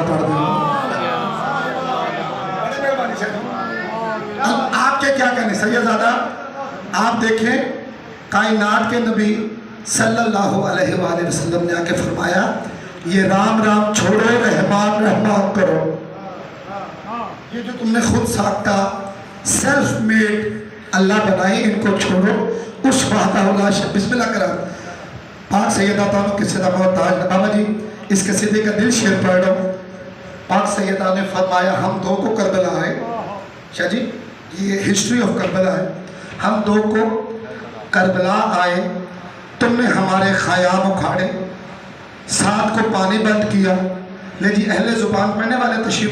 درودات پڑھ دیں. اب آپ کے کیا کہنے سیدزادہ، آپ دیکھیں کائنات کے نبی صلی اللہ علیہ وآلہ وسلم نے آ کے فرمایا یہ رام رام چھوڑو، رحمان رحمان کرو. یہ جو تم نے خود ساختہ سیلف میڈ اللہ بنائی ان کو چھوڑو. اس وحدہ اللہ شریف بسم اللہ کرام. پاک سیدہ تانوں قصیدہ محتاج بابا جی اس قصیدے کا دل شیر پڑھ رہا ہوں. پاک سیدہ نے فرمایا ہم دو کو کربلا آئے. شاہ جی یہ ہسٹری آف کربلا ہے. ہم دو کو کربلا آئے، تم نے ہمارے خیام اکھاڑے، ساتھ کو پانی بند کیا. لے جی اہل زبان پڑھنے والے تشریف